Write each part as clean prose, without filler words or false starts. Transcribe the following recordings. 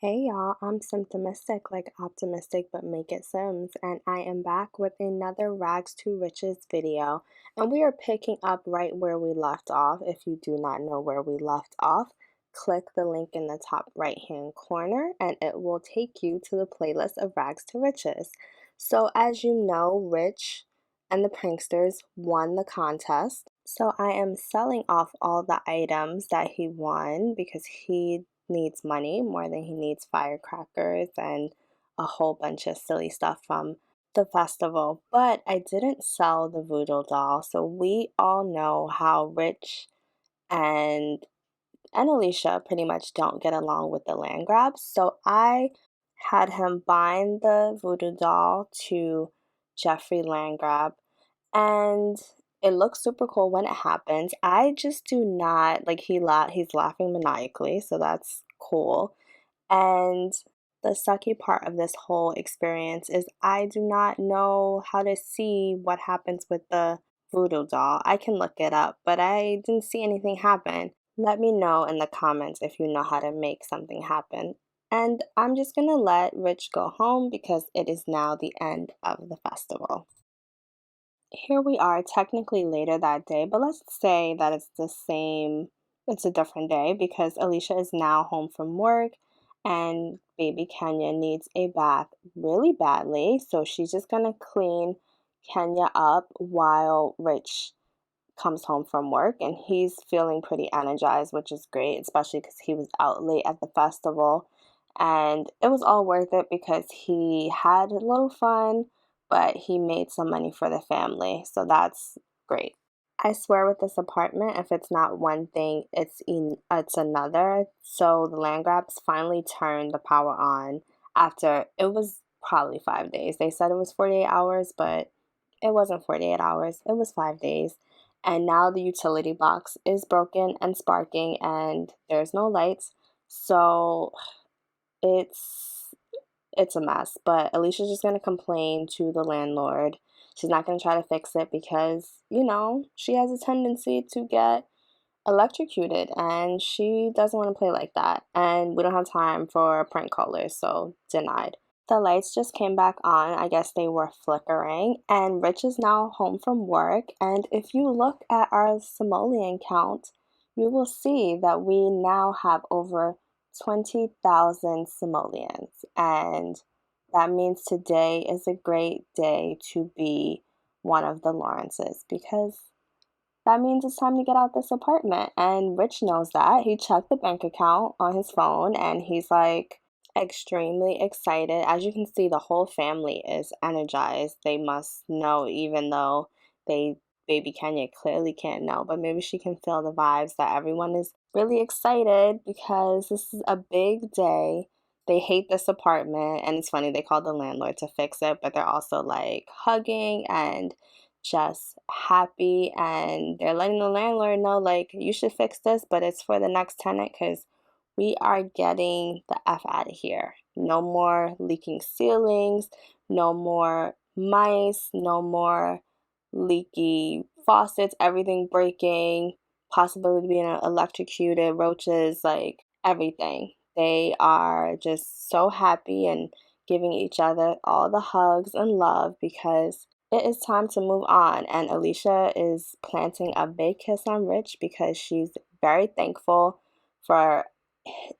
Hey y'all, I'm Simtimistic, like optimistic but make it Sims, and I am back with another Rags to Riches video. And we are picking up right where we left off. If you do not know where we left off, click the link in the top right hand corner and it will take you to the playlist of Rags to Riches. So, as you know, Rich and the pranksters won the contest. So, I am selling off all the items that he won because he needs money more than he needs firecrackers and a whole bunch of silly stuff from the festival. But I didn't sell the voodoo doll. So we all know how Rich and Alicia pretty much don't get along with the land grabs. So I had him bind the voodoo doll to Jeffrey Landgrab, and it looks super cool when it happens. I just do not like he's laughing maniacally, so that's cool. And the sucky part of this whole experience is I do not know how to see what happens with the voodoo doll. I can look it up, but I didn't see anything happen. Let me know in the comments if you know how to make something happen. And I'm just gonna let Rich go home because it is now the end of the festival. Here we are, technically later that day, but let's say that it's a different day because Alicia is now home from work and baby Kenya needs a bath really badly. So she's just gonna clean Kenya up while Rich comes home from work, and he's feeling pretty energized, which is great, especially because he was out late at the festival. And it was all worth it because he had a little fun, but he made some money for the family. So that's great. I swear with this apartment, if it's not one thing, it's another. So the land grabs finally turned the power on after it was probably 5 days. They said it was 48 hours, but it wasn't 48 hours. It was 5 days. And now the utility box is broken and sparking and there's no lights. So it's it's a mess, but Alicia's just gonna complain to the landlord. She's not gonna try to fix it because, she has a tendency to get electrocuted and she doesn't want to play like that. And we don't have time for prank callers, so denied. The lights just came back on. I guess they were flickering. And Rich is now home from work. And if you look at our simoleon count, you will see that we now have over 20,000 simoleons. And that means today is a great day to be one of the Lawrences because that means it's time to get out this apartment. And Rich knows that. He checked the bank account on his phone and he's like extremely excited. As you can see, the whole family is energized. They must know, even though baby Kenya clearly can't know, but maybe she can feel the vibes that everyone is really excited because this is a big day. They hate this apartment, and it's funny, they called the landlord to fix it, but they're also like hugging and just happy, and they're letting the landlord know like you should fix this, but it's for the next tenant because we are getting the F out of here. No more leaking ceilings, no more mice, no more leaky faucets, everything breaking, possibility of being electrocuted, roaches, like everything. They are just so happy and giving each other all the hugs and love because it is time to move on. And Alicia is planting a big kiss on Rich because she's very thankful for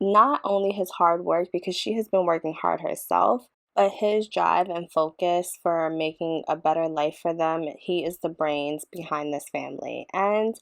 not only his hard work, because she has been working hard herself, but his drive and focus for making a better life for them. He is the brains behind this family. And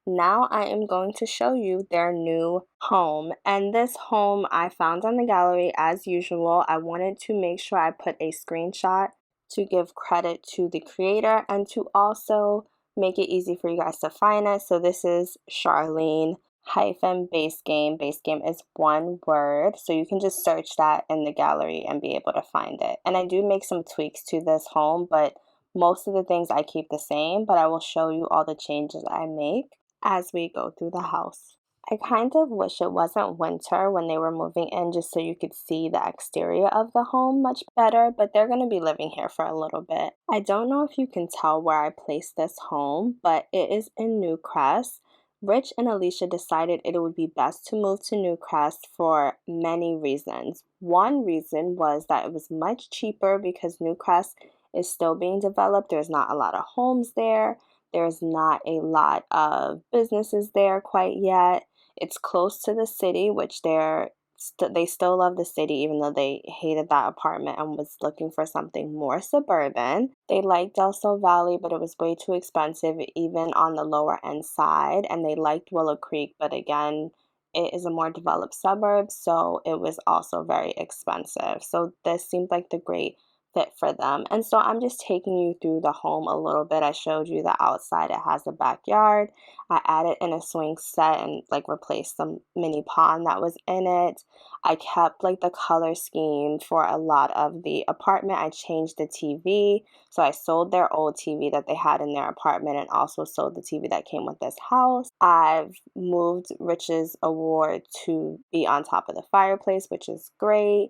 now I am going to show you their new home. And this home I found on the gallery as usual. I wanted to make sure I put a screenshot to give credit to the creator and to also make it easy for you guys to find it. So this is Charlene hyphen base game. Base game is one word, so you can just search that in the gallery and be able to find it. And I do make some tweaks to this home, but most of the things I keep the same, but I will show you all the changes I make as we go through the house. I kind of wish it wasn't winter when they were moving in just so you could see the exterior of the home much better, but they're going to be living here for a little bit. I don't know if you can tell where I placed this home, but it is in Newcrest, Rich and Alicia decided it would be best to move to Newcrest for many reasons. One reason was that it was much cheaper because Newcrest is still being developed. There's not a lot of homes there. There's not a lot of businesses there quite yet. It's close to the city, which they still love the city, even though they hated that apartment and was looking for something more suburban. They liked Del Sol Valley, but it was way too expensive, even on the lower end side. And they liked Willow Creek, but again, it is a more developed suburb, so it was also very expensive. So this seemed like the great fit for them. And so I'm just taking you through the home a little bit. I showed you the outside. It has a backyard. I added in a swing set and like replaced some mini pond that was in it. I kept like the color scheme for a lot of the apartment. I changed the TV. So I sold their old TV that they had in their apartment and also sold the TV that came with this house. I've moved Rich's award to be on top of the fireplace, which is great.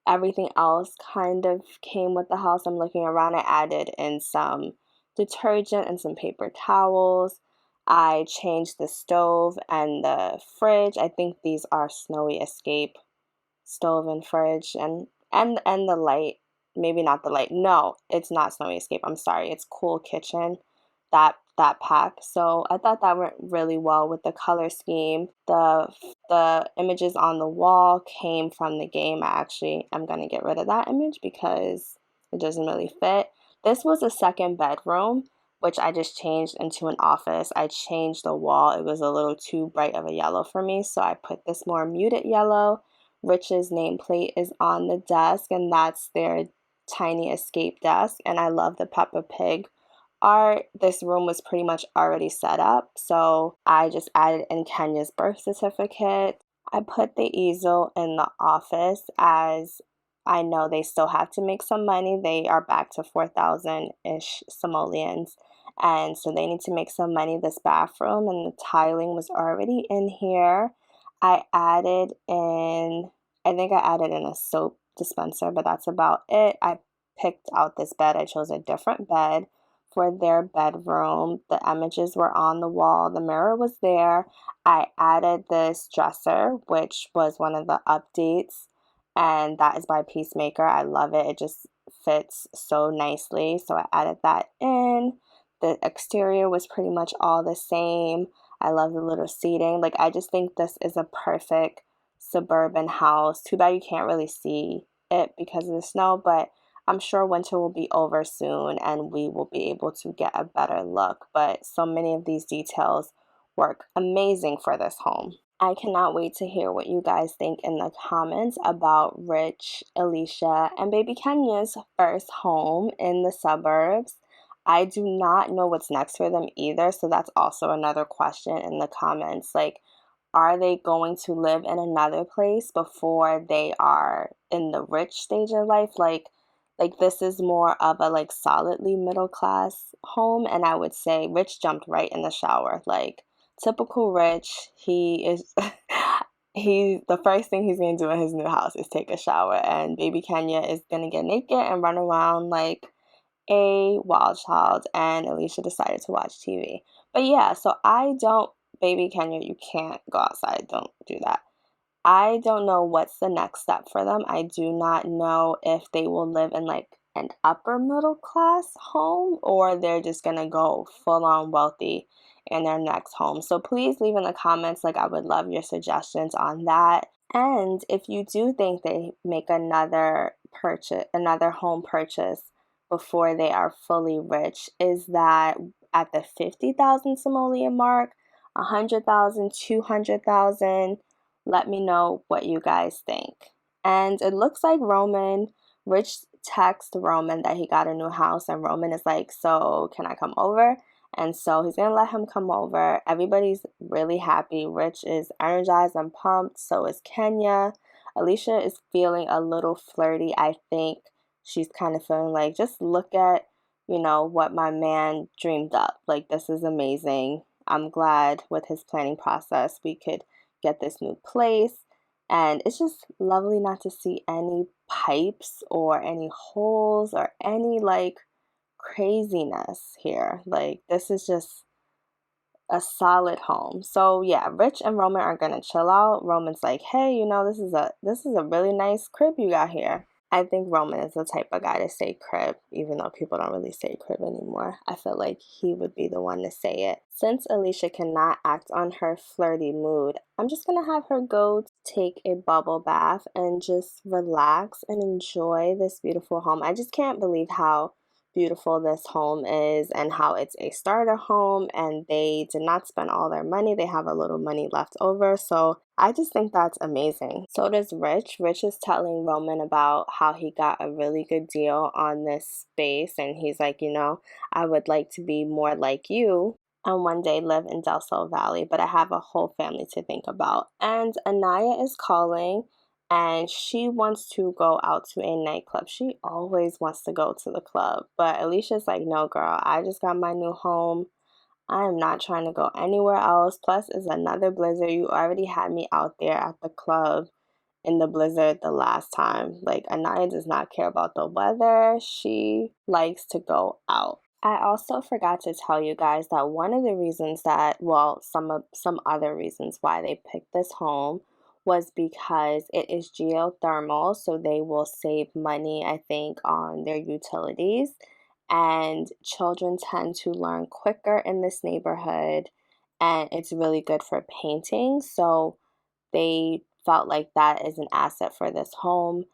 Everything else kind of came with the house. I'm looking around. I added in some detergent and some paper towels. I changed the stove and the fridge. I think these are Snowy Escape stove and fridge and the light. Maybe not the light. No, it's not Snowy Escape. I'm sorry. It's Cool Kitchen. That pack. So I thought that went really well with the color scheme. The images on the wall came from the game. I'm gonna get rid of that image because it doesn't really fit. This was a second bedroom, which I just changed into an office. I changed the wall. It was a little too bright of a yellow for me, so I put this more muted yellow. Rich's nameplate is on the desk, and that's their tiny escape desk. And I love the Peppa Pig art. This room was pretty much already set up, so I just added in Kenya's birth certificate. I put the easel in the office as I know they still have to make some money. They are back to 4,000-ish simoleons, and so they need to make some money. This bathroom and the tiling was already in here. I think I added in a soap dispenser, but that's about it. I picked out this bed. I chose a different bed for their bedroom. The images were on the wall. The mirror was there. I added this dresser, which was one of the updates, and that is by Peacemaker. I love it. It just fits so nicely. So I added that in. The exterior was pretty much all the same. I love the little seating. Like, I just think this is a perfect suburban house. Too bad you can't really see it because of the snow, but I'm sure winter will be over soon and we will be able to get a better look. But so many of these details work amazing for this home. I cannot wait to hear what you guys think in the comments about Rich, Alicia, and baby Kenya's first home in the suburbs. I do not know what's next for them either, so that's also another question in the comments. Like, are they going to live in another place before they are in the rich stage of life? Like this is more of a like solidly middle class home, and I would say Rich jumped right in the shower. Like typical Rich, he is the first thing he's gonna do in his new house is take a shower, and baby Kenya is gonna get naked and run around like a wild child, and Alicia decided to watch TV. But yeah, so baby Kenya, you can't go outside. Don't do that. I don't know what's the next step for them. I do not know if they will live in like an upper middle class home or they're just gonna go full on wealthy in their next home. So please leave in the comments, like I would love your suggestions on that. And if you do think they make another home purchase before they are fully rich, is that at the 50,000 simoleon mark, 100,000, 200,000? Let me know what you guys think. And it looks like Rich texted Roman that he got a new house, and Roman is like, so can I come over? And so he's gonna let him come over. Everybody's really happy. Rich is energized and pumped. So is Kenya. Alicia is feeling a little flirty. I think she's kind of feeling like, just look at, what my man dreamed up. Like, this is amazing. I'm glad with his planning process we could get this new place. And it's just lovely not to see any pipes or any holes or any like craziness here. Like, this is just a solid home. So yeah, Rich and Roman are gonna chill out. Roman's like, hey, this is a really nice crib you got here. I think Roman is the type of guy to say crib, even though people don't really say crib anymore. I feel like he would be the one to say it. Since Alicia cannot act on her flirty mood, I'm just gonna have her go take a bubble bath and just relax and enjoy this beautiful home. I just can't believe how beautiful this home is and how it's a starter home and they did not spend all their money. They have a little money left over. So I just think that's amazing. So does Rich. Rich is telling Roman about how he got a really good deal on this space and he's like, I would like to be more like you and one day live in Del Sol Valley, but I have a whole family to think about. And Anaya is calling and she wants to go out to a nightclub. She always wants to go to the club, but Alicia's like, no, girl, I just got my new home. I am not trying to go anywhere else. Plus, it's another blizzard. You already had me out there at the club in the blizzard the last time. Like, Anaya does not care about the weather. She likes to go out. I also forgot to tell you guys that one of the reasons that, well, some other reasons why they picked this home was because it is geothermal, so they will save money, I think, on their utilities. And children tend to learn quicker in this neighborhood, and it's really good for painting. So they felt like that is an asset for this home.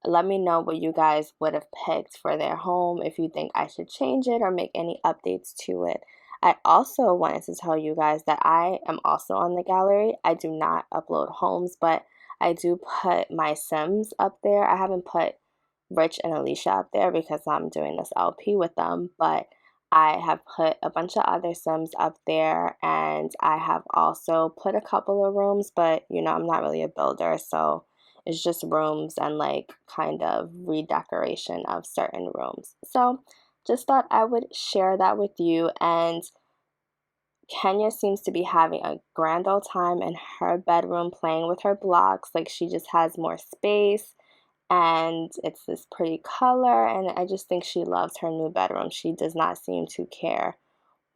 Let me know what you guys would have picked for their home, if you think I should change it or make any updates to it. I also wanted to tell you guys that I am also on the gallery. I do not upload homes, but I do put my Sims up there. I haven't put Rich and Alicia up there because I'm doing this LP with them, but I have put a bunch of other Sims up there and I have also put a couple of rooms, but I'm not really a builder, so it's just rooms and like kind of redecoration of certain rooms. So just thought I would share that with you. And Kenya seems to be having a grand old time in her bedroom playing with her blocks. Like she just has more space and it's this pretty color. And I just think she loves her new bedroom. She does not seem to care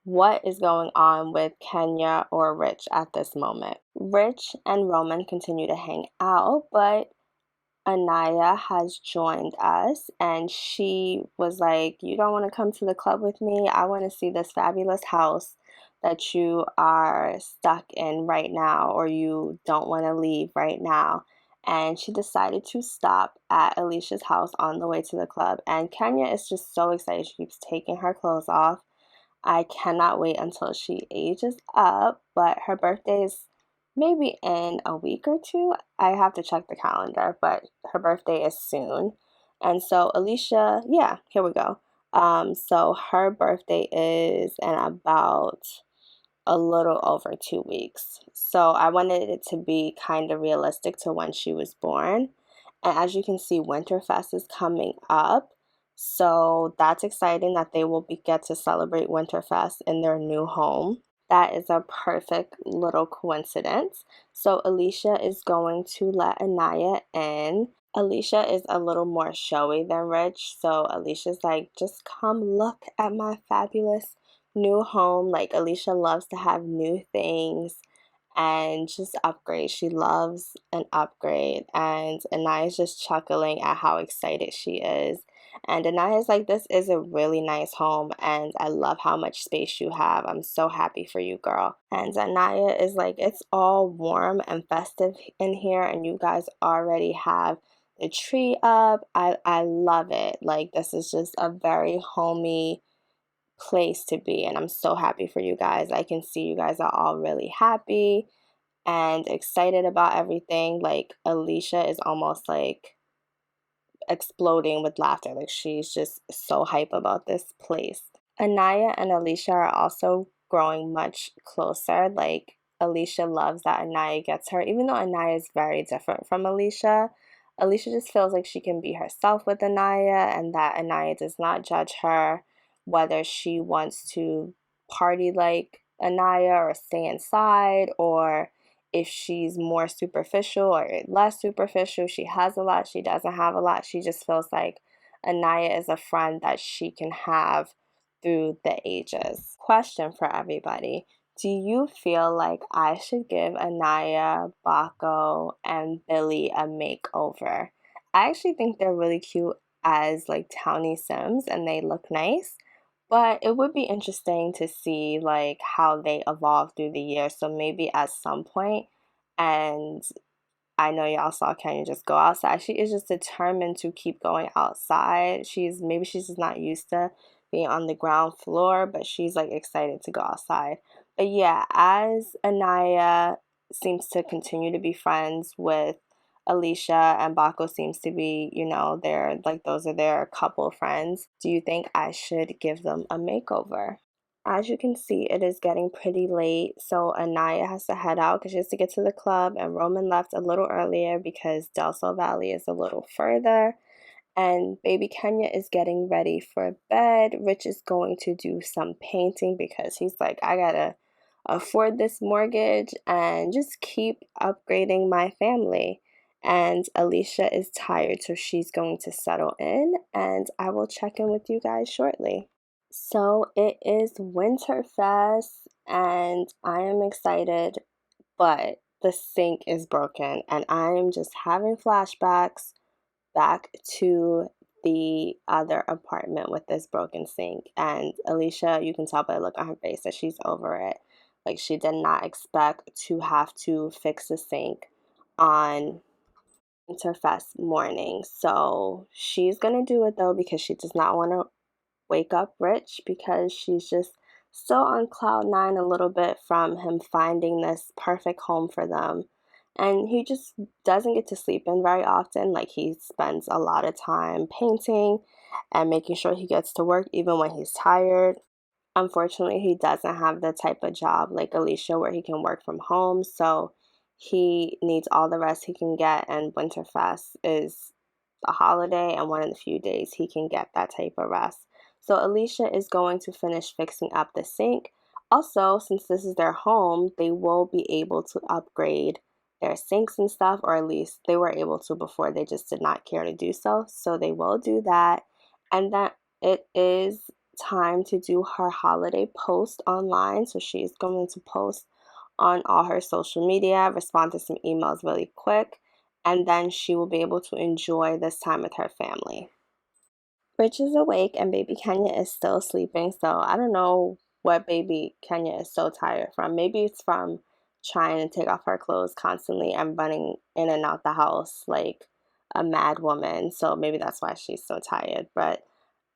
what is going on with Kenya or Rich at this moment. Rich and Roman continue to hang out, but Anaya has joined us and she was like, you don't want to come to the club with me? I want to see this fabulous house that you are stuck in right now, or you don't want to leave right now. And she decided to stop at Alicia's house on the way to the club. And Kenya is just so excited. She keeps taking her clothes off. I cannot wait until she ages up, but her birthday is maybe in a week or two. I have to check the calendar, but her birthday is soon. And so Alicia, yeah, here we go. So her birthday is in about a little over 2 weeks. So I wanted it to be kind of realistic to when she was born. And as you can see, Winterfest is coming up. So that's exciting that they will get to celebrate Winterfest in their new home. That is a perfect little coincidence. So Alicia is going to let Anaya in. Alicia is a little more showy than Rich. So Alicia's like, just come look at my fabulous new home. Like Alicia loves to have new things and just upgrade. She loves an upgrade. And Anaya's just chuckling at how excited she is. And Anaya's like, this is a really nice home and I love how much space you have. I'm so happy for you, girl. And Anaya is like, it's all warm and festive in here and you guys already have the tree up. I love it. Like, this is just a very homey place to be, and I'm so happy for you guys. I can see you guys are all really happy and excited about everything. Like Alicia is almost like exploding with laughter. Like she's just so hype about this place. Anaya and Alicia are also growing much closer. Like Alicia loves that Anaya gets her, even though Anaya is very different from Alicia. Alicia just feels like she can be herself with Anaya and that Anaya does not judge her whether she wants to party like Anaya or stay inside, or if she's more superficial or less superficial. She has a lot, she doesn't have a lot. She just feels like Anaya is a friend that she can have through the ages. Question for everybody. Do you feel like I should give Anaya, Bako, and Billy a makeover? I actually think they're really cute as like towny Sims and they look nice, but it would be interesting to see like how they evolve through the year. So maybe at some point, and I know y'all saw Kenya just go outside. She is just determined to keep going outside. She's just not used to being on the ground floor, but she's like excited to go outside. But yeah, as Anaya seems to continue to be friends with Alicia and Bako seems to be, they're like those are their couple friends. Do you think I should give them a makeover? As you can see, it is getting pretty late, so Anaya has to head out because she has to get to the club, and Roman left a little earlier because Del Sol Valley is a little further, and baby Kenya is getting ready for bed. Rich is going to do some painting because he's like, I gotta afford this mortgage and just keep upgrading my family. And Alicia is tired, so she's going to settle in, and I will check in with you guys shortly. So it is Winterfest and I am excited, but the sink is broken and I am just having flashbacks back to the other apartment with this broken sink. And Alicia, you can tell by the look on her face that she's over it. Like she did not expect to have to fix the sink on Winterfest morning. So she's gonna do it though because she does not want to wake up Rich because she's just still on cloud nine a little bit from him finding this perfect home for them. And he just doesn't get to sleep in very often. Like he spends a lot of time painting and making sure he gets to work even when he's tired. Unfortunately, he doesn't have the type of job like Alicia where he can work from home. So he needs all the rest he can get. And Winterfest is a holiday and one of the few days he can get that type of rest. So Alicia is going to finish fixing up the sink. Also, since this is their home, they will be able to upgrade their sinks and stuff, or at least they were able to before, they just did not care to do so. So they will do that. And then it is time to do her holiday post online. So she's going to post on all her social media, respond to some emails really quick, and then she will be able to enjoy this time with her family. Rich is awake and baby Kenya is still sleeping, so I don't know what baby Kenya is so tired from. Maybe it's from trying to take off her clothes constantly and running in and out the house like a mad woman, so maybe that's why she's so tired. But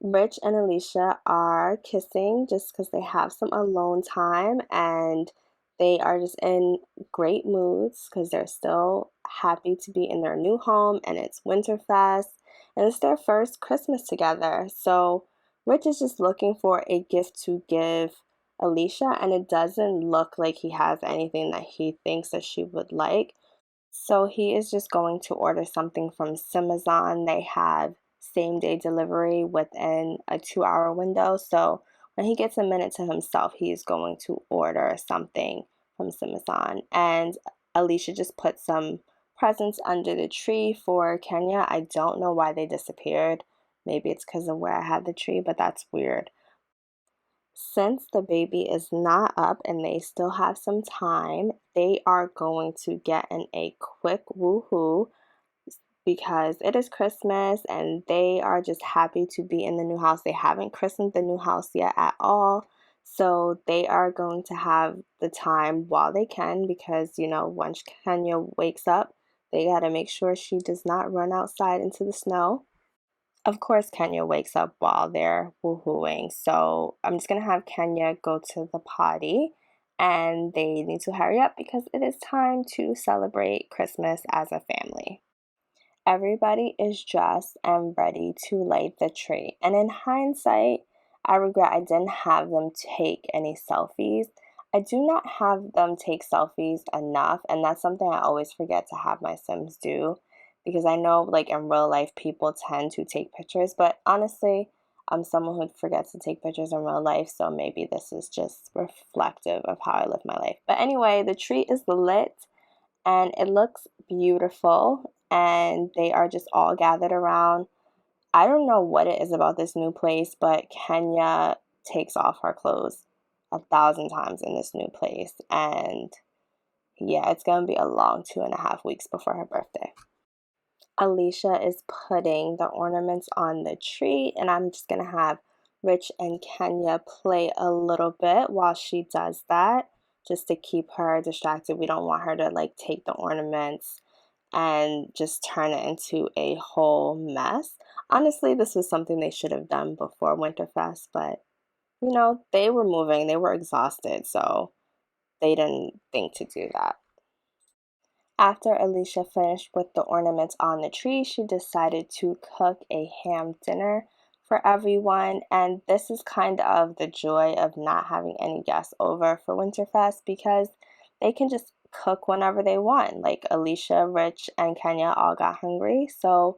Rich and Alicia are kissing just because they have some alone time and they are just in great moods because they're still happy to be in their new home and it's Winterfest and it's their first Christmas together. So Rich is just looking for a gift to give Alicia, and it doesn't look like he has anything that he thinks that she would like. So he is just going to order something from Simazon. They have same day delivery within a 2-hour window. So when he gets a minute to himself, he's going to order something from Simazon. And Alicia just put some presents under the tree for Kenya. I don't know why they disappeared. Maybe it's because of where I had the tree, but that's weird. Since the baby is not up and they still have some time, they are going to get in a quick woohoo because it is Christmas and they are just happy to be in the new house. They haven't christened the new house yet at all. So they are going to have the time while they can because, once Kenya wakes up, they got to make sure she does not run outside into the snow. Of course, Kenya wakes up while they're woohooing. So I'm just going to have Kenya go to the potty and they need to hurry up because it is time to celebrate Christmas as a family. Everybody is dressed and ready to light the tree. And in hindsight, I regret I didn't have them take any selfies. I do not have them take selfies enough, and that's something I always forget to have my Sims do because I know like in real life people tend to take pictures, but honestly, I'm someone who forgets to take pictures in real life, so maybe this is just reflective of how I live my life. But anyway, the tree is lit and it looks beautiful and they are just all gathered around. I don't know what it is about this new place, but Kenya takes off her clothes 1,000 times in this new place. And yeah, it's gonna be a long 2.5 weeks before her birthday. Alicia is putting the ornaments on the tree, and I'm just gonna have Rich and Kenya play a little bit while she does that, just to keep her distracted. We don't want her to like take the ornaments and just turn it into a whole mess. Honestly, this was something they should have done before Winterfest, but you know, they were moving, they were exhausted, so they didn't think to do that. After Alicia finished with the ornaments on the tree, she decided to cook a ham dinner for everyone. And this is kind of the joy of not having any guests over for Winterfest, because they can just cook whenever they want. Like Alicia, Rich, and Kenya all got hungry, so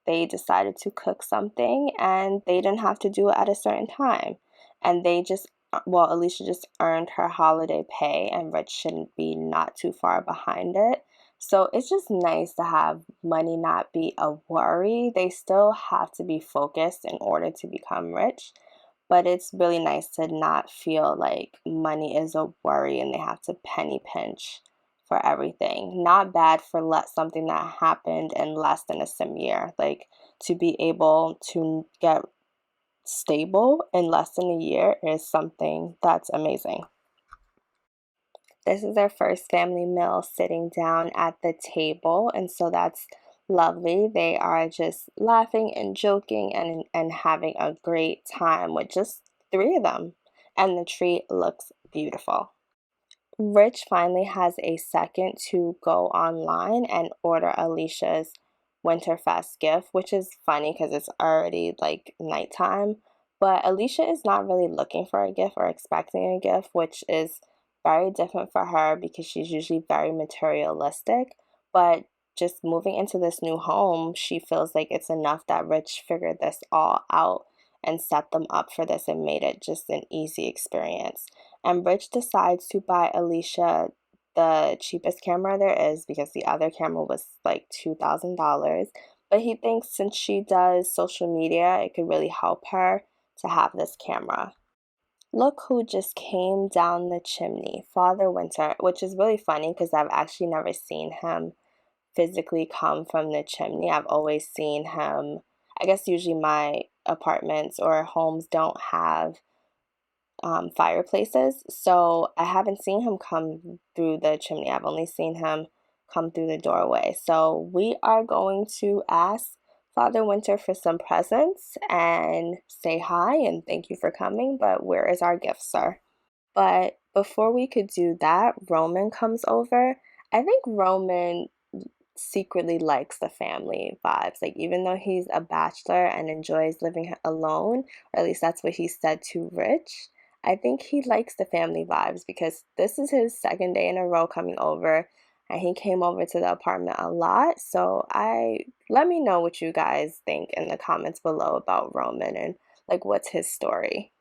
they decided to cook something and they didn't have to do it at a certain time. And they just, well, Alicia just earned her holiday pay, and Rich shouldn't be not too far behind it. So it's just nice to have money not be a worry. They still have to be focused in order to become rich, but it's really nice to not feel like money is a worry and they have to penny pinch for everything. Not bad for something that happened in less than a sim year. Like, to be able to get stable in less than a year is something that's amazing. This is their first family meal sitting down at the table, and so that's lovely. They are just laughing and joking and having a great time with just three of them, and the tree looks beautiful. Rich finally has a second to go online and order Alicia's Winterfest gift, which is funny because it's already like nighttime. But Alicia is not really looking for a gift or expecting a gift, which is very different for her because she's usually very materialistic. But just moving into this new home, she feels like it's enough that Rich figured this all out and set them up for this and made it just an easy experience. And Rich decides to buy Alicia the cheapest camera there is because the other camera was like $2,000. But he thinks since she does social media, it could really help her to have this camera. Look who just came down the chimney, Father Winter, which is really funny because I've actually never seen him physically come from the chimney. I've always seen him, I guess usually my apartments or homes don't have fireplaces, so I haven't seen him come through the chimney. I've only seen him come through the doorway. So we are going to ask Father Winter for some presents and say hi and thank you for coming, but where is our gift, sir? But before we could do that, Roman comes over. I think Roman secretly likes the family vibes. Like, even though he's a bachelor and enjoys living alone, or at least that's what he said to Rich, I think he likes the family vibes because this is his second day in a row coming over, and he came over to the apartment a lot. So I let me know what you guys think in the comments below about Roman and like what's his story.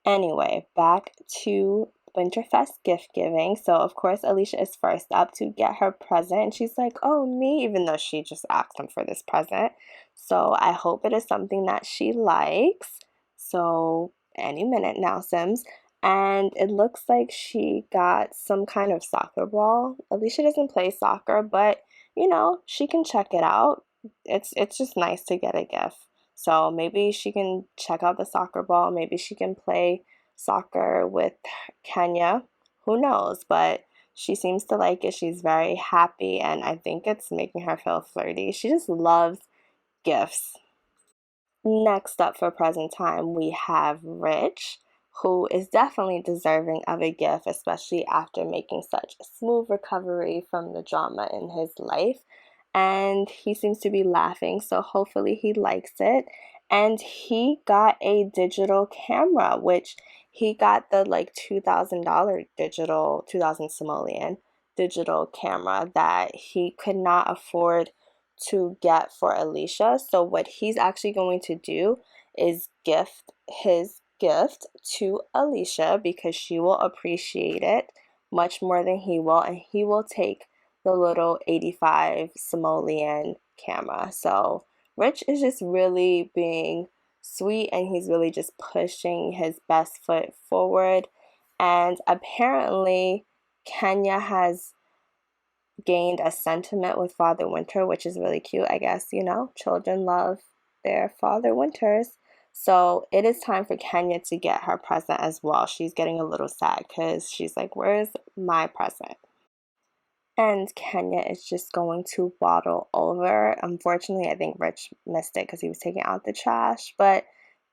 Anyway, back to Winterfest gift giving. So, of course, Alicia is first up to get her present. And she's like, oh, me, even though she just asked him for this present. So, I hope it is something that she likes. So, any minute now, Sims. And it looks like she got some kind of soccer ball. Alicia doesn't play soccer, but you know, she can check it out. It's just nice to get a gift. So maybe she can check out the soccer ball. Maybe she can play soccer with Kenya. Who knows? But she seems to like it. She's very happy, and I think it's making her feel flirty. She just loves gifts. Next up for present time, we have Rich, who is definitely deserving of a gift, especially after making such a smooth recovery from the drama in his life. And he seems to be laughing, so hopefully he likes it. And he got a digital camera, which he got the like $2,000 digital, 2,000 simoleon digital camera that he could not afford to get for Alicia. So what he's actually going to do is gift his gift to Alicia because she will appreciate it much more than he will, and he will take the little 85 simoleon camera. So Rich is just really being sweet, and he's really just pushing his best foot forward, And apparently, Kenya has gained a sentiment with Father Winter, which is really cute. I guess, children love their Father Winters. So it is time for Kenya to get her present as well. She's getting a little sad because she's like, where's my present? And Kenya is just going to waddle over. Unfortunately, I think Rich missed it because he was taking out the trash. But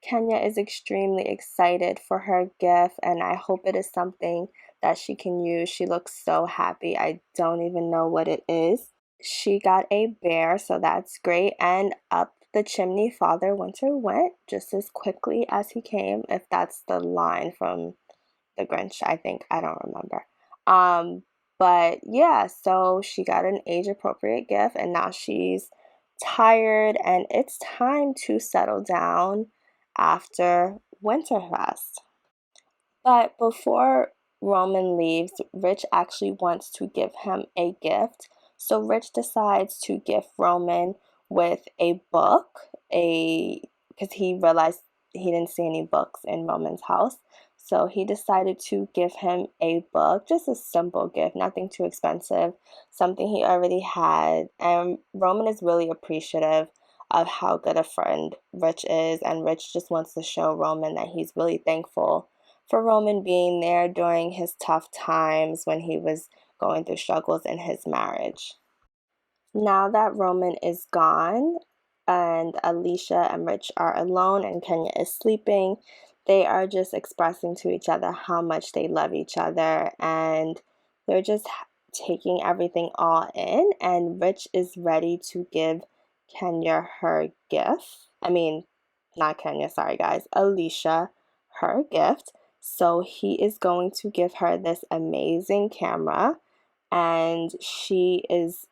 Kenya is extremely excited for her gift, and I hope it is something that she can use. She looks so happy. I don't even know what it is. She got a bear, so that's great. And up the chimney, Father Winter went just as quickly as he came, if that's the line from the Grinch, I think. I don't remember. Um, but yeah, so she got an age appropriate gift and now she's tired and it's time to settle down after Winterfest. But before Roman leaves, Rich actually wants to give him a gift. So Rich decides to gift Roman with a book, because he realized he didn't see any books in Roman's house. So he decided to give him a book, just a simple gift, nothing too expensive, something he already had. And Roman is really appreciative of how good a friend Rich is, and Rich just wants to show Roman that he's really thankful for Roman being there during his tough times when he was going through struggles in his marriage. Now that Roman is gone and Alicia and Rich are alone and Kenya is sleeping, they are just expressing to each other how much they love each other and they're just taking everything all in. And Rich is ready to give Kenya her gift. I mean, not Kenya, sorry guys, Alicia her gift. So he is going to give her this amazing camera and she is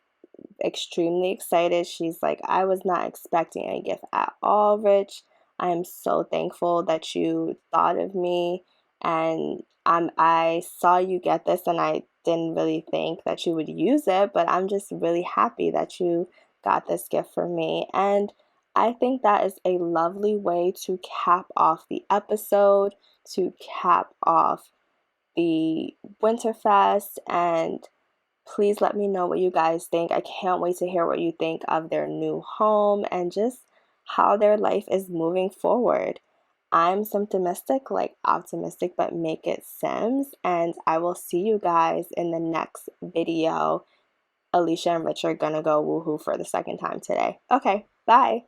extremely excited. She's like, I was not expecting a gift at all, Rich. I am so thankful that you thought of me and I saw you get this and I didn't really think that you would use it, but I'm just really happy that you got this gift for me. And I think that is a lovely way to cap off the episode, to cap off the Winterfest, and please let me know what you guys think. I can't wait to hear what you think of their new home and just how their life is moving forward. I'm Simtimistic, like optimistic, but make it Sims, and I will see you guys in the next video. Alicia and Rich are gonna go woohoo for the second time today. Okay, bye.